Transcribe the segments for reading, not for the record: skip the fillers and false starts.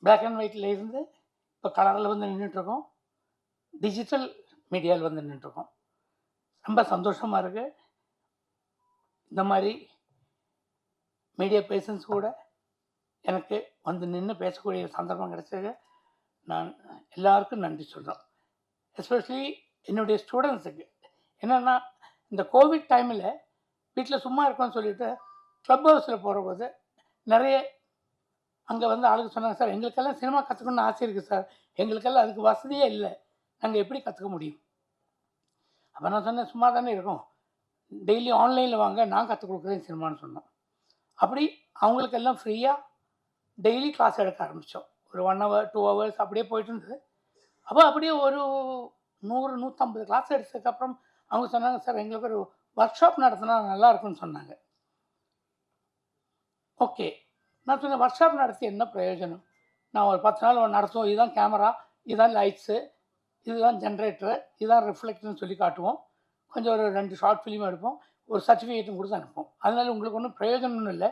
Black and ஒயிட்டில் இருந்து இப்போ கலரில் வந்து நின்றுட்டுருக்கோம், டிஜிட்டல் மீடியாவில் வந்து நின்றுட்டுருக்கோம். ரொம்ப சந்தோஷமாக இருக்குது. இந்த மாதிரி மீடியா பர்சன்ஸ் கூட எனக்கு வந்து நின்று பேசக்கூடிய சந்தர்ப்பம் கிடைச்சது. நான் எல்லாருக்கும் நன்றி சொல்கிறோம். எஸ்பெஷலி என்னுடைய ஸ்டூடெண்ட்ஸுக்கு. என்னென்னா, இந்த கோவிட் டைமில் வீட்டில் சும்மா இருக்கோன்னு சொல்லிவிட்டு க்ளப் ஹவுஸில் போகிறபோது நிறைய அங்கே வந்து ஆளுங்க சொன்னாங்க, சார் எங்களுக்கெல்லாம் சினிமா கற்றுக்கணுன்னு ஆசை இருக்குது சார், எங்களுக்கெல்லாம் அதுக்கு வசதியே இல்லை, நாங்கள் எப்படி கற்றுக்க முடியும்? அப்போ நான் சொன்னேன், சும்மா தானே இருக்கோம், டெய்லி ஆன்லைனில் வாங்க, நான் கற்றுக் கொடுக்குறேன் சினிமான்னு சொன்னோம். அப்படி அவங்களுக்கெல்லாம் ஃப்ரீயாக டெய்லி கிளாஸ் எடுக்க ஆரம்பித்தோம். ஒரு 1 hour 2 hours அப்படியே போயிட்டு இருந்தது. அப்போ அப்படியே ஒரு 100-150 கிளாஸ் எடுத்ததுக்கப்புறம் அவங்க சொன்னாங்க, சார் எங்களுக்கு ஒரு ஒர்க் ஷாப் நடத்தினா நல்லா இருக்குன்னு சொன்னாங்க. ஓகே, நான் சொன்னேன், ஒர்க் ஷாப் நடத்தி என்ன பிரயோஜனம்? நான் ஒரு 10 நாள் நடத்துவோம், இதுதான் கேமரா, இதுதான் லைட்ஸு, இதுதான் ஜென்ரேட்டரு, இதுதான் ரிஃப்ளெக்டர்னு சொல்லி காட்டுவோம், கொஞ்சம் ஒரு 2 ஷார்ட் ஃபிலிம் எடுப்போம், ஒரு சர்டிஃபிகேட்டும் கொடுத்து அனுப்போம். அதனால் உங்களுக்கு ஒன்றும் பிரயோஜனம்னு இல்லை.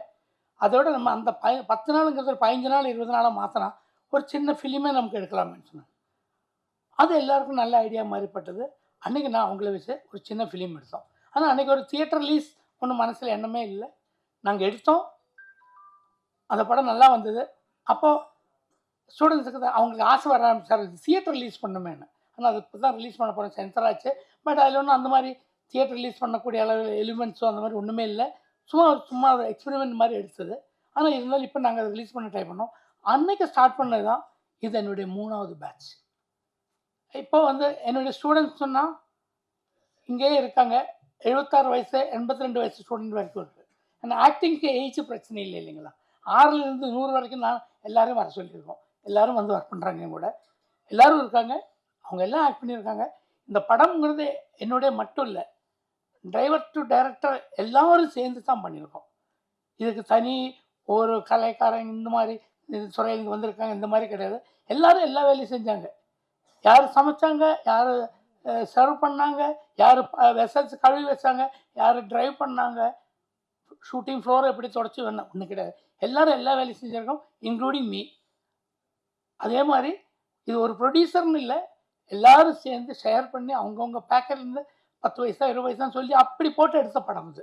அதோட நம்ம அந்த 10 நாளுங்கிறது ஒரு 15 நாள் 20 நாளாக மாற்றினா ஒரு சின்ன ஃபிலிமே நமக்கு எடுக்கலாம்னு சொன்னாங்க. அது எல்லாருக்கும் நல்ல ஐடியா மாதிரிப்பட்டது. அன்றைக்கி நான் அவங்கள வச்சு ஒரு சின்ன ஃபிலிம் எடுத்தோம். ஆனால் அன்றைக்கி ஒரு தியேட்டர் ரிலீஸ் ஒன்றும் மனசில் எண்ணமே இல்லை. நாங்கள் எடுத்தோம், அந்த படம் நல்லா வந்தது. அப்போது ஸ்டூடெண்ட்ஸுக்கு தான் அவங்களுக்கு ஆசை வர ஆரம்பிச்சார், தியேட்டர் ரிலீஸ் பண்ணுமேன்னு. ஆனால் அது இப்போ தான் ரிலீஸ் பண்ண போகிறோம், சென்சர் ஆச்சு. பட் அதில் ஒன்றும் அந்த மாதிரி தியேட்டர் ரிலீஸ் பண்ணக்கூடிய அளவில் எலிமெண்ட்ஸோ அந்த மாதிரி ஒன்றுமே இல்லை. சும்மா ஒரு எக்ஸ்பெரிமெண்ட் மாதிரி எடுத்தது. ஆனால் இருந்தாலும் இப்போ நாங்கள் அதை ரிலீஸ் பண்ண ட்ரை பண்ணோம். அன்றைக்கி ஸ்டார்ட் பண்ணது தான் இது என்னுடைய 3வது பேட்ச். இப்போ வந்து என்னுடைய ஸ்டூடெண்ட்ஸ் சொன்னால் இங்கேயே இருக்காங்க. 76 வயசு 82 வயசு ஸ்டூடெண்ட் வரைக்கும் இருக்குது. ஆனால் ஆக்டிங்க்கு ஏஜ் பிரச்சனை இல்லை இல்லைங்களா? 6லேருந்து 100 வரைக்கும் நான் எல்லோரும் வர சொல்லியிருக்கோம். எல்லோரும் வந்து ஒர்க் பண்ணுறாங்க. என் கூட எல்லோரும் இருக்காங்க, அவங்க எல்லாம் ஆக்ட் பண்ணியிருக்காங்க. இந்த படம்ங்கிறது என்னுடைய மட்டும் இல்லை, டிரைவர் டு டைரக்டர் எல்லோரும் சேர்ந்து தான் பண்ணியிருக்கோம். இதுக்கு தனி ஒரு கலைக்காரங்க இந்த மாதிரி துறையிலேருந்து வந்திருக்காங்க இந்த மாதிரி கிடையாது. எல்லோரும் எல்லா வேலையும் செஞ்சாங்க. யார் சமைச்சாங்க, யார் சர்வ் பண்ணாங்க, யார் வெசல்ஸ் கழுவி வச்சாங்க, யார் ட்ரைவ் பண்ணாங்க, ஷூட்டிங் ஃப்ளோரை எப்படி தொடச்சி வேணும் ஒன்றும் கிடையாது. எல்லோரும் எல்லா வேலையும் செஞ்சுருக்கோம், இன்க்ளூடிங் மீ. அதே மாதிரி இது ஒரு ப்ரொடியூசர்னு இல்லை, எல்லோரும் சேர்ந்து ஷேர் பண்ணி அவங்கவுங்க பேக்கர்லேருந்து 10 பைசா 20 பைசான்னு சொல்லி அப்படி போட்டு எடுத்த படம் இது.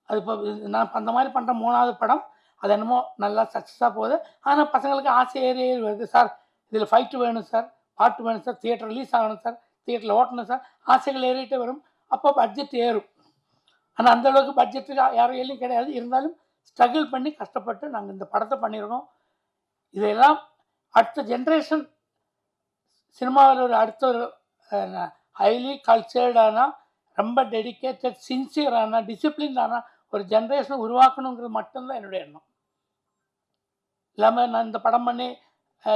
அது இப்போ நான் அந்த மாதிரி பண்ணுற 3வது படம். அது என்னமோ நல்லா சக்ஸஸாக போகுது. ஆனால் பசங்களுக்கு ஆசை ஏறி வருது, சார் இதில் ஃபைட்டு வேணும் சார், பாட்டு வேணும் சார், தியேட்டர் ரிலீஸ் ஆகணும் சார், தியேட்டரில் ஓட்டணும் சார், ஆசைகள் ஏறிட்டே வரும். அப்போ பட்ஜெட் ஏறும். ஆனால் அந்தளவுக்கு பட்ஜெட்டு யாரும் ஏழையும் கிடையாது. இருந்தாலும் ஸ்ட்ரகிள் பண்ணி கஷ்டப்பட்டு நாங்கள் இந்த படத்தை பண்ணியிருக்கோம். இதையெல்லாம் அடுத்த ஜென்ரேஷன் சினிமாவில் ஒரு அடுத்த ஒரு ஹைலி கல்ச்சர்டான, ரொம்ப டெடிக்கேட்டட், சின்சியரான, டிசிப்ளின்டான ஒரு ஜென்ரேஷனை உருவாக்கணுங்கிறது மட்டும்தான் என்னுடைய எண்ணம். இல்லாமல் நான் இந்த படம் பண்ணி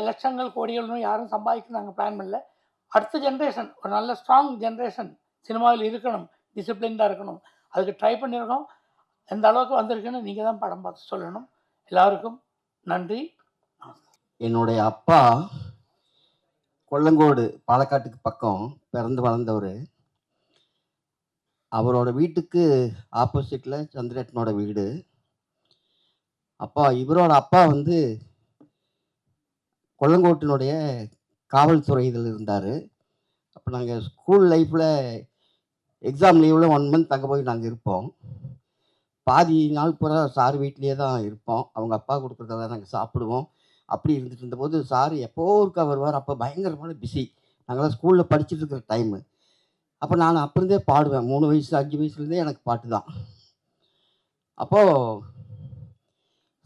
லட்சங்கள் கோடிகளும் யாரும் சம்பாதிக்க நாங்கள் பிளான் பண்ணல. அடுத்த ஜென்ரேஷன் ஒரு நல்ல ஸ்ட்ராங் ஜென்ரேஷன் சினிமாவில் இருக்கணும், டிசிப்ளின்டாக இருக்கணும், அதுக்கு ட்ரை பண்ணியிருக்கோம். எந்த அளவுக்கு வந்திருக்குன்னு நீங்கள் தான் படம் பார்த்து சொல்லணும். எல்லாருக்கும் நன்றி. என்னுடைய அப்பா கொல்லங்கோடு பாலக்காட்டுக்கு பக்கம் பிறந்து வளர்ந்தவர். அவரோட வீட்டுக்கு ஆப்போசிட்டில் சந்திரேட்டனோட வீடு. இவரோட அப்பா வந்து கொல்லங்கோட்டினுடைய காவல்துறை இதில் இருந்தார். அப்போ நாங்கள் ஸ்கூல் லைஃப்பில் எக்ஸாம் லீவில் 1 month அங்கே போய் நாங்கள் இருப்போம். பாதி நாள் பூரா சார் வீட்லேயே தான் இருப்போம். அவங்க அப்பா கொடுக்குறதெல்லாம் நாங்கள் சாப்பிடுவோம். அப்படி இருந்துட்டு இருந்தபோது சார் எப்போ ஒருக்கா வருவார். அப்போ பயங்கரமான பிஸி. நாங்களாம் ஸ்கூலில் படிச்சுட்டு இருக்கிற டைமு. அப்போ நான் அப்போருந்தே பாடுவேன். 3 வயசு 5 வயசுலேருந்தே எனக்கு பாட்டு தான். அப்போது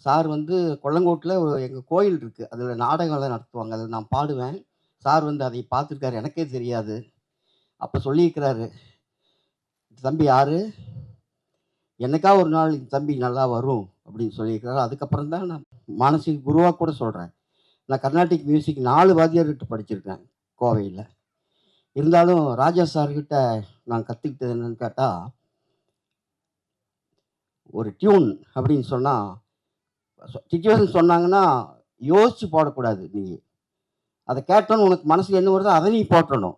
சார் வந்து கொல்லங்கோட்டில் எங்கள் கோயில் இருக்குது, அதில் நாடகங்கள்லாம் நடத்துவாங்க, அதில் நான் பாடுவேன். சார் வந்து அதை பார்த்துருக்காரு, எனக்கே தெரியாது. அப்போ சொல்லியிருக்கிறாரு, தம்பி யார், என்னைக்கா ஒரு நாள் இந்த தம்பி நல்லா வரும் அப்படின்னு சொல்லியிருக்கிறாரு. அதுக்கப்புறம் தான் நான் மானசீக குருவாக கூட சொல்கிறேன். நான் கர்நாடிக் மியூசிக் 4 வாத்தியார்கிட்ட படிச்சிருக்கேன் கோவையில். இருந்தாலும் ராஜா சார்கிட்ட நான் கற்றுக்கிட்டது என்னன்னு கேட்டால், ஒரு டியூன் அப்படின்னு சொன்னால் சிச்சுவேஷன் சொன்னாங்கன்னா யோசித்து போடக்கூடாது. நீங்கள் அதை கேட்டோன்னு உனக்கு மனசில் என்ன வருதோ அதை நீ போட்டணும்.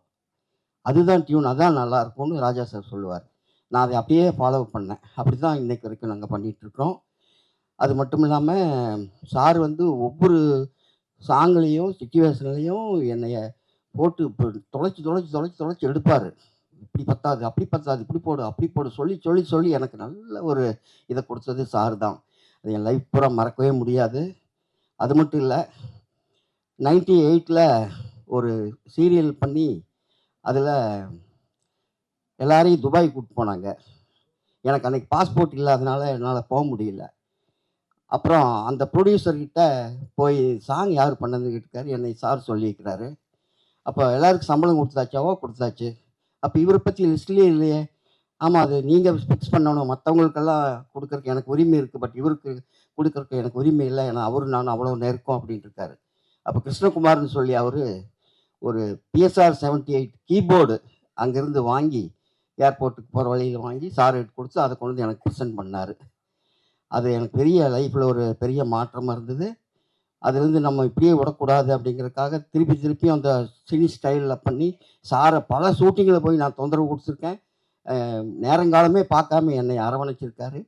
அதுதான் டியூன், அதுதான் நல்லாயிருக்கும்னு ராஜா சார் சொல்லுவார். நான் அதை அப்படியே ஃபாலோ பண்ணேன். அப்படி தான் இன்றைக்கு வரைக்கும் நாங்கள் பண்ணிகிட்ருக்கோம். அது மட்டும் இல்லாமல் சார் வந்து ஒவ்வொரு சாங்லேயும் சிச்சுவேஷன்லேயும் என்னைய போட்டு தொலைச்சி தொலைச்சி தொலைச்சி தொலைச்சி எடுப்பார். இப்படி பத்தாது, அப்படி பத்தாது, இப்படி போடு, அப்படி போடு சொல்லி சொல்லி சொல்லி எனக்கு நல்ல ஒரு இதை கொடுத்தது சார் தான். அது என் லைஃப் பூரா மறக்கவே முடியாது. அது மட்டும் இல்லை, 98ல் ஒரு சீரியல் பண்ணி அதில் எல்லாரையும் துபாய் கூப்பிட்டு போனாங்க. எனக்கு அன்றைக்கி பாஸ்போர்ட் இல்லாதனால என்னால் போக முடியல. அப்புறம் அந்த ப்ரொடியூசர்கிட்ட போய் சாங் யார் பண்ணதுன்னு கேட்டுருக்காரு. என்னை சார் சொல்லியிருக்கிறாரு. அப்போ எல்லாருக்கும் சம்பளம் கொடுத்தாச்சாவோ? கொடுத்தாச்சு. அப்போ இவரை பற்றி லிஸ்ட்லேயே இல்லையே. ஆமாம், அது நீங்கள் ஃபிக்ஸ் பண்ணணும். மற்றவங்களுக்கெல்லாம் கொடுக்குறக்கு எனக்கு உரிமை இருக்குது, பட் இவருக்கு கொடுக்குறக்கு எனக்கு உரிமை இல்லை. ஏன்னா அவரும் நானும் அவ்வளோ நெருக்கம் அப்படின்ட்டு இருக்காரு. அப்போ கிருஷ்ணகுமார்னு சொல்லி அவர் ஒரு PSR 78 கீபோர்டு அங்கேருந்து வாங்கி ஏர்போர்ட்டுக்கு போகிற வழியில் வாங்கி சார் எடுத்து கொடுத்து அதை கொண்டு வந்து எனக்கு ப்ரெசென்ட் பண்ணார். அது எனக்கு பெரிய லைஃப்பில் ஒரு பெரிய மாற்றமாக இருந்தது. அதுலேருந்து நம்ம இப்படியே விடக்கூடாது அப்படிங்கிறதுக்காக திருப்பி திருப்பியும் அந்த சினி ஸ்டைலில் பண்ணி சாரை பல ஷூட்டிங்கில் போய் நான் தொந்தரவு கொடுத்துருக்கேன். நேரங்காலமே பார்க்காம என்னை அரவணைச்சிருக்காரு.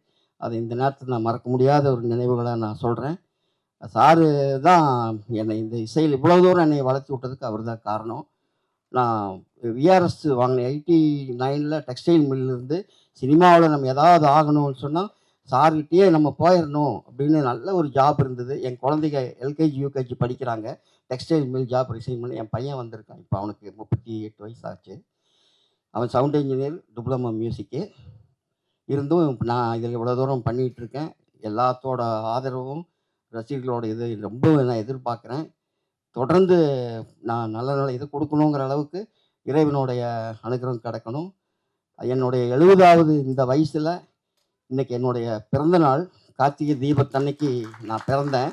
அது இந்த நேரத்தில் நான் மறக்க முடியாத ஒரு நினைவுகளை நான் சொல்கிறேன். சாரு தான் என்னை இந்த இசையில் இவ்வளோ தூரம் என்னை வளர்த்தி விட்டதுக்கு அவர் தான் காரணம். நான் விஆர்எஸ் வாங்கினேன் 89ல் டெக்ஸ்டைல் மில்லிருந்து. சினிமாவில் நம்ம ஏதாவது ஆகணும்னு சொன்னால் சார்கிட்டயே நம்ம போயிடணும் அப்படின்னு நல்ல ஒரு ஜாப் இருந்தது. என் குழந்தைங்க எல்கேஜி யூகேஜி படிக்கிறாங்க. டெக்ஸ்டைல் மில் ஜாப் ரிசைன் பண்ணி என் பையன் வந்திருக்கான். இப்போ அவனுக்கு 38 வயசு ஆச்சு. அவன் சவுண்ட் இன்ஜினியர், டிப்ளமோ மியூசிக்கு. இருந்தும் நான் இதில் இவ்வளோ தூரம் பண்ணிகிட்ருக்கேன். எல்லாத்தோட ஆதரவும் ரசிகர்களோட இது ரொம்ப நான் எதிர்பார்க்குறேன். தொடர்ந்து நான் நல்ல நல்ல இது கொடுக்கணுங்கிற அளவுக்கு இறைவனுடைய அனுகிரகம் கிடைக்கணும். என்னுடைய 70வது இந்த வயசில் இன்றைக்கி என்னுடைய பிறந்த நாள். கார்த்திகை தீபத்தன்னைக்கு நான் பிறந்தேன்.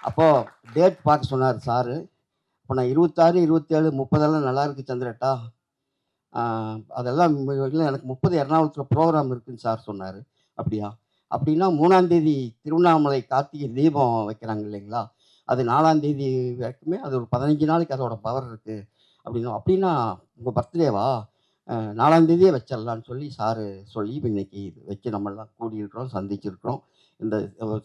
அப்போது டேட் பார்க்க சொன்னார் சாரு. அப்போ நான் 26, 27, 30 நல்லா இருக்குது சந்திரட்டா. அதெல்லாம் இல்லை, எனக்கு 30 எர்ணாகுளத்தில் ப்ரோக்ராம் இருக்குதுன்னு சார் சொன்னார். அப்படியா? அப்படின்னா 3ஆம் தேதி திருவண்ணாமலை கார்த்திகை தீபம் வைக்கிறாங்க இல்லைங்களா, அது 4ஆம் தேதி வரைக்குமே அது ஒரு 15 நாளைக்கு அதோட பவர் இருக்குது அப்படின்னா. அப்படின்னா உங்கள் பர்த்டேவா? 4ஆம் தேதியே வச்சிடலான்னு சொல்லி சாரு சொல்லி இப்போ இன்றைக்கி வச்சு நம்மெல்லாம் கூடியிருக்கிறோம், சந்திச்சிருக்கிறோம். இந்த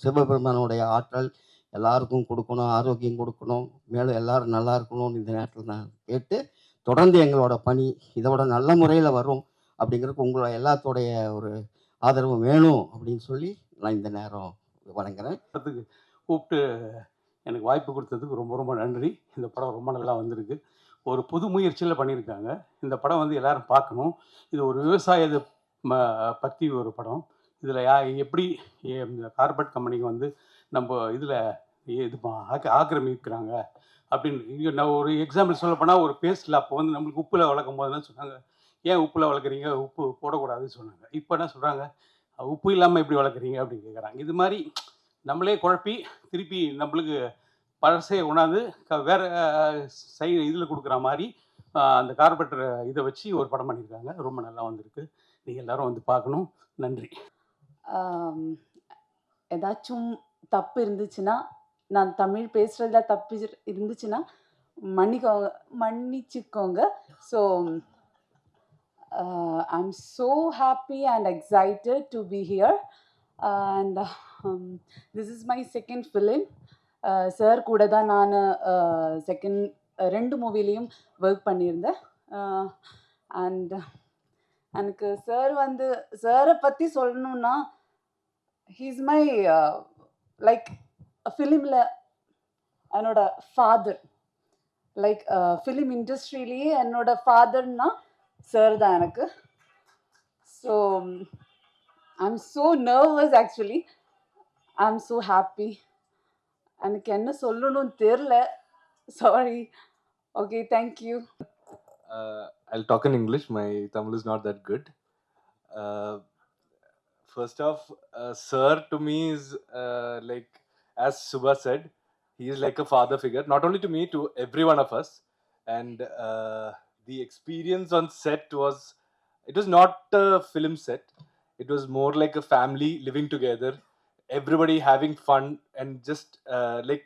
சிவபெருமானுடைய ஆற்றல் எல்லாருக்கும் கொடுக்கணும், ஆரோக்கியம் கொடுக்கணும், மேலும் எல்லோரும் நல்லா இருக்கணும்னு இந்த நேரத்தில் நான் கேட்டு, தொடர்ந்து எங்களோட பணி இதோட நல்ல முறையில் வரும் அப்படிங்கிறதுக்கு உங்களோட எல்லாத்தோடைய ஒரு ஆதரவு வேணும் அப்படின்னு சொல்லி நான் இந்த நேரம் வணங்குறேன். கூப்பிட்டு எனக்கு வாய்ப்பு கொடுத்ததுக்கு ரொம்ப ரொம்ப நன்றி. இந்த படம் ரொம்ப நல்லா வந்திருக்கு. ஒரு புது முயற்சியில் பண்ணியிருக்காங்க. இந்த படம் வந்து எல்லோரும் பார்க்கணும். இது ஒரு விவசாயத்தை பற்றி ஒரு படம். இதில் எப்படி இந்த கார்பரேட் கம்பெனிக்கு வந்து நம்ம இதில் இது ஆக்கிரமிக்கிறாங்க அப்படின்னு. இங்கே நான் ஒரு எக்ஸாம்பிள் சொல்ல போனால், ஒரு பேஸ்ட்டில் அப்போ வந்து நம்மளுக்கு உப்பில் வளர்க்கும் போது என்ன சொன்னாங்க, ஏன் உப்பில் வளர்க்குறீங்க, உப்பு போடக்கூடாதுன்னு சொன்னாங்க. இப்போ என்ன சொல்கிறாங்க, உப்பு இல்லாமல் எப்படி வளர்க்குறீங்க அப்படின்னு கேட்குறாங்க. இது மாதிரி நம்மளே குழப்பி திருப்பி நம்மளுக்கு பழசையை கொண்டாந்து வேறு இதில் கொடுக்குற மாதிரி அந்த கார்பரேட்டர் இதை வச்சு ஒரு படம் பண்ணியிருக்காங்க. ரொம்ப நல்லா வந்திருக்கு. நீங்கள் எல்லோரும் வந்து பார்க்கணும். நன்றி. ஏதாச்சும் தப்பு இருந்துச்சுன்னா, நான் தமிழ் பேசுகிறதுல தப்பு இருந்துச்சுன்னா மன்னிச்சுக்கோங்க. So I'm so happy and excited to be here. And this is my second film. Sir கூட தான் நான் செகண்ட் 2 மூவிலையும் ஒர்க் பண்ணியிருந்தேன். அண்ட் எனக்கு சாரை பற்றி சொல்லணுன்னா, ஹீஸ் மை லைக் ஃபிலிமில் என்னோட ஃபாதர். லைக் ஃபிலிம் இண்டஸ்ட்ரியிலேயே என்னோட ஃபாதர்னா சார் தான் எனக்கு. So I'm so nervous actually. I'm so happy. எனக்கு என்ன சொல்லணும்னு தெரியல. Sorry. Okay, thank you. I'll talk in English. My Tamil is not that good. First off, sir to me is like, as Subha said, he is like a father figure, not only to me, to every one of us. And the experience on set it was not a film set. It was more like a family living together, everybody having fun, and just like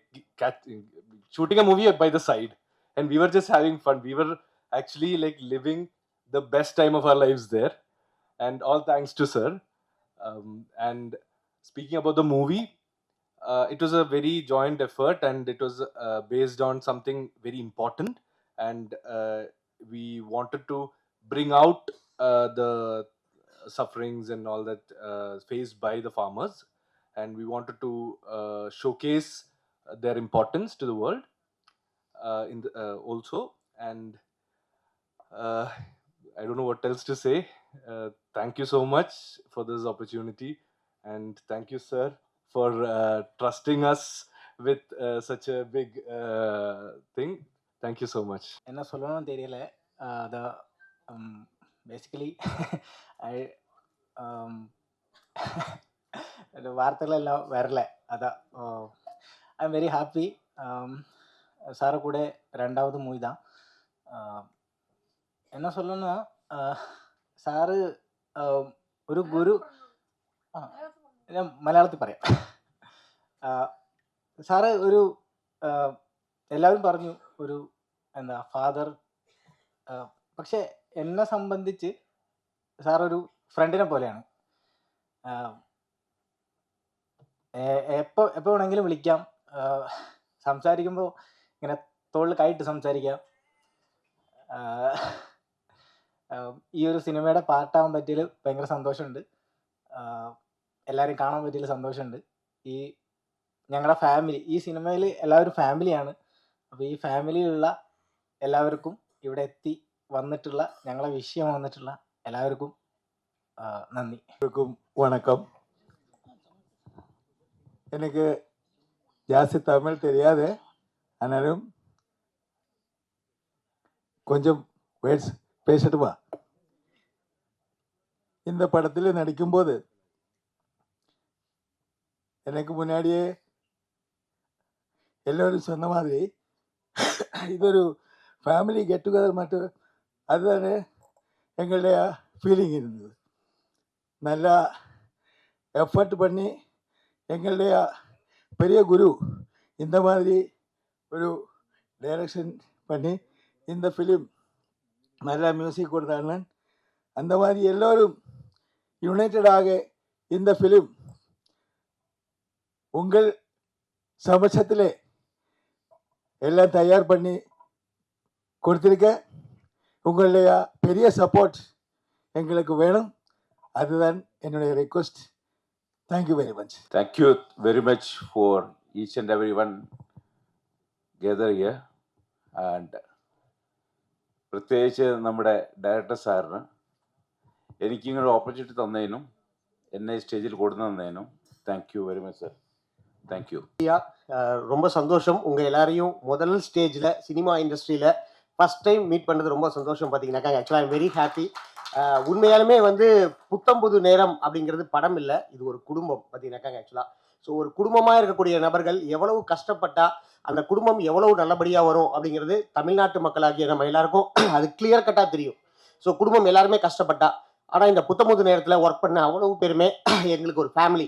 shooting a movie by the side, and we were just having fun. We were actually like living the best time of our lives there, and all thanks to sir. And speaking about the movie, it was a very joint effort, and it was based on something very important, and we wanted to bring out the sufferings and all that faced by the farmers, and we wanted to showcase their importance to the world also. And uh, I don't know what else to say. Thank you so much for this opportunity, and thank you, sir, for trusting us with such a big thing. Thank you so much. என்ன சொல்லணும்னு தெரியல. த basically I வார்த்தைகள் எல்லாம் வரல. அதான் I am very happy. சாரை கூட 2வது மூவி தான். என்ன சொல்லணும்னா സാറ് ഒരു ഗുരു. ഞാൻ മലയാളത്തിൽ പറയാം. സാറ് ഒരു എല്ലാവരും പറഞ്ഞു ഒരു എന്താ ഫാദർ. പക്ഷെ എന്നെ സംബന്ധിച്ച് സാറൊരു ഫ്രണ്ടിനെ പോലെയാണ്. എപ്പോൾ വേണമെങ്കിലും വിളിക്കാം. സംസാരിക്കുമ്പോൾ ഇങ്ങനെ തോളിൽ കൈയിട്ട് സംസാരിക്കാം. ഈ ഒരു സിനിമയുടെ പാർട്ടാവാൻ പറ്റിയതിൽ ഭയങ്കര സന്തോഷമുണ്ട്. എല്ലാവരും കാണാൻ പറ്റിയതിൽ സന്തോഷമുണ്ട്. ഈ ഞങ്ങളുടെ ഫാമിലി, ഈ സിനിമയിൽ എല്ലാവരും ഫാമിലിയാണ്. അപ്പോൾ ഈ ഫാമിലിയിലുള്ള എല്ലാവർക്കും ഇവിടെ എത്തി വന്നിട്ടുള്ള ഞങ്ങളെ വിഷയം വന്നിട്ടുള്ള എല്ലാവർക്കും നന്ദി. வணக்கம். எனக்கு ஜாஸ்தி தமிழ் தெரியாது, ஆனாலும் கொஞ்சம் வேர்ட்ஸ் பேசட்டுமா? இந்த படத்தில் நடிக்கும்போது எனக்கு முன்னாடியே எல்லோரும் சொன்ன மாதிரி இது ஒரு ஃபேமிலி கெட் டுகெதர் மட்டும், அதுதானே எங்களுடைய ஃபீலிங் இருந்தது. நல்லா எஃபர்ட் பண்ணி எங்களுடைய பெரிய குரு இந்த மாதிரி ஒரு டைரக்ஷன் பண்ணி இந்த ஃபிலிம் நல்லா மியூசிக் கொடுத்தாங்க. அந்த மாதிரி எல்லோரும் யுனைட்டடாக இந்த ஃபிலிம் உங்கள் சமட்சத்திலே எல்லாம் தயார் பண்ணி கொடுத்துருக்க. உங்களுடைய பெரிய சப்போர்ட் எங்களுக்கு வேணும், அதுதான் என்னுடைய request. Thank you very much. Thank you very much for each and everyone gather here, and പ്രത്യേകിച്ച് നമ്മുടെ ഡയറക്ടർ സാറിന് എനിക്കിങ്ങനെ ഓപ്പർച്യൂണിറ്റി തന്നതിനും എന്നെ സ്റ്റേജിൽ കൊടുത്തു തന്നതിനും thank you very much sir. Thank you. ரொம்ப சந்தோஷம். உங்கள் எல்லாரையும் முதல் ஸ்டேஜில் சினிமா இண்டஸ்ட்ரியில் ஃபஸ்ட் டைம் மீட் பண்ணது ரொம்ப சந்தோஷம். பார்த்தீங்கன்னாக்கா ஆக்சுவலாக ஐம் வெரி ஹாப்பி. உண்மையாலுமே வந்து புத்தம்புது நேரம் அப்படிங்கிறது படம் இல்லை, இது ஒரு குடும்பம். பார்த்தீங்கன்னாக்கா ஆக்சுவலாக ஸோ ஒரு குடும்பமாக இருக்கக்கூடிய நபர்கள் எவ்வளவு கஷ்டப்பட்டால் அந்த குடும்பம் எவ்வளவு நல்லபடியாக வரும் அப்படிங்கிறது தமிழ்நாட்டு மக்களாகிய நம்ம எல்லாருக்கும் அது கிளியர் கட்டாக தெரியும். ஸோ குடும்பம் எல்லாருமே கஷ்டப்பட்டா. ஆனால் இந்த புத்தம்புது நேரத்தில் ஒர்க் பண்ண அவ்வளவு பேருமே எங்களுக்கு ஒரு ஃபேமிலி.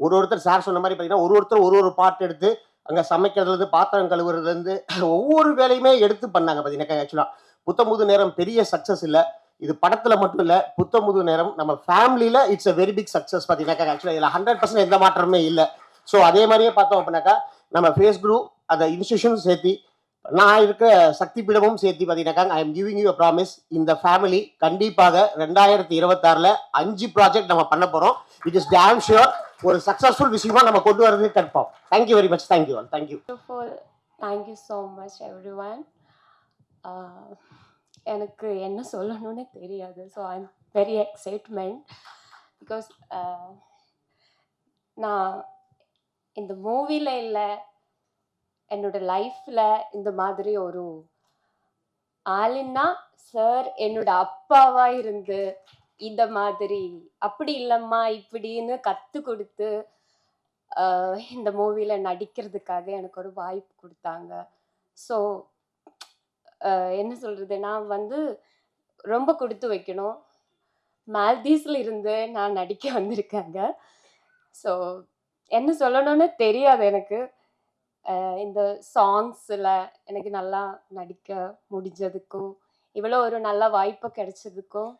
ஒருத்தர் சார் சொன்ன மாதிரி பார்த்தீங்கன்னா ஒருத்தர் ஒரு பாட்டு எடுத்து அங்கே சமைக்கிறதுலேருந்து பாத்திரம் கழுவுறதுலேருந்து ஒவ்வொரு வேலையுமே எடுத்து பண்ணாங்க. பார்த்தீங்கன்னா ஆக்சுவலாக புத்தம்புது நேரம் பெரிய சக்ஸஸ் இல்லை, இது படத்தில் மட்டும் இல்லை, புத்தம்புது நேரம் நம்ம ஃபேமிலியில் it's a very big success. பார்த்தீங்கன்னாக்கா ஆக்சுவலாக இதில் 100% எந்த மாற்றமே இல்லை. ஸோ அதே மாதிரியே பார்த்தோம் அப்படின்னாக்கா நம்ம ஃபேஸ் குரூப் அந்த இன்ஸ்டியூஷனும் சேர்த்து நான் இருக்க சக்தி பீடமும் சேர்த்து பார்த்தீங்கன்னாக்கா I am giving you a promise, இந்த ஃபேமிலி கண்டிப்பாக 2026 5 ப்ராஜெக்ட் நம்ம பண்ண போகிறோம். இட் இஸ் டேம் ஷுர் ஒரு சக்ஸஸ்ஃபுல் விஷயமா நம்ம கொண்டு வரது confirm. Thank you very much. Thank you all. Thank you. Thank you so much every one. எனக்கு என்ன சொல்லணும்னு தெரியாது. So I am very excitement because நான் இந்த மூவியில் இல்லை, என்னோட லைஃப்பில் இந்த மாதிரி ஒரு ஆளுன்னா சார் என்னோட அப்பாவாக இருந்து இந்த மாதிரி அப்படி இல்லைம்மா இப்படின்னு கற்றுக் கொடுத்து இந்த மூவியில் நடிக்கிறதுக்காக எனக்கு ஒரு வாய்ப்பு கொடுத்தாங்க. ஸோ என்ன சொல்கிறது, நான் வந்து ரொம்ப கொடுத்து வைக்கணும். மால்தீவ்ஸில் இருந்து நான் நடிக்க வந்திருக்காங்க. ஸோ என்ன சொல்லணும்னு தெரியாது எனக்கு. இந்த சாங்ஸில் எனக்கு நல்லா நடிக்க முடிஞ்சதுக்கும் இவ்வளோ ஒரு நல்ல வாய்ப்பு கிடைச்சதுக்கும்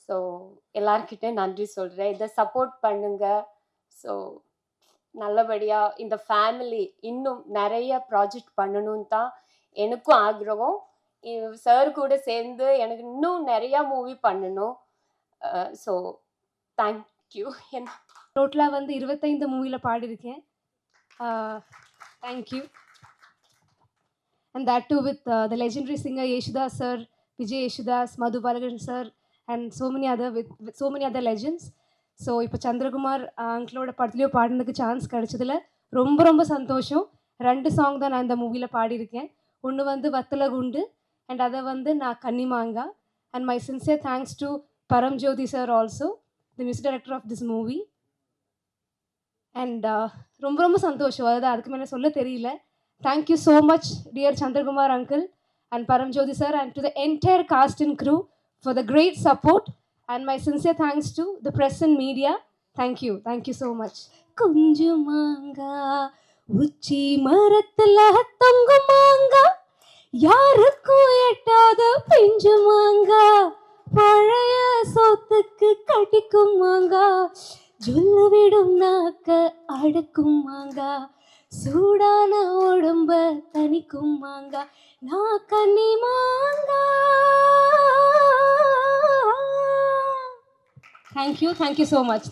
ஸோ எல்லார்கிட்டையும் நன்றி சொல்கிறேன். இதை சப்போர்ட் பண்ணுங்கள், ஸோ நல்லபடியாக இந்த ஃபேமிலி இன்னும் நிறைய ப்ராஜெக்ட் பண்ணணும்னு தான் எனக்கும் ஆக்ரகம். சார் கூட சேர்ந்து எனக்கு இன்னும் நிறையா மூவி பண்ணணும். So thank you. என்ன டோட்டலாக வந்து 25 மூவியில் பாடியிருக்கேன். Thank you. And that too with the legendary singer Yeshudas sir, Vijay Yeshudas, Madhu Balagan sir, and so many other legends. So இப்போ சந்திரகுமார் அங்கிளோட படத்துலையோ பாடினதுக்கு சான்ஸ் கிடைச்சதில் ரொம்ப ரொம்ப சந்தோஷம். 2 சாங் தான் நான் இந்த மூவியில் பாடியிருக்கேன். ஒன்று வந்து வத்தல குண்டு அண்ட் அதை வந்து நான் கன்னிமாங்கா. And my sincere thanks to Param Jyoti sir also, the music director of this movie. And ரொம்ப ரொம்ப சந்தோஷம், அதாவது அதுக்கு மேலே சொல்ல தெரியல. Thank you so much, dear Chandrakumar uncle and Param Jyoti sir, and to the entire cast and crew for the great support. And my sincere thanks to the press and media. Thank you so much. Kunju manga, uchi marathla tangu manga, yarukku ettada pinju manga, palaya sothukku katikkum manga, jullu vidum naaka adakkum manga, சூடான உடம்ப தனிக்கும் மாங்கா, நான் கன்னி மாங்கா. Thank you so much.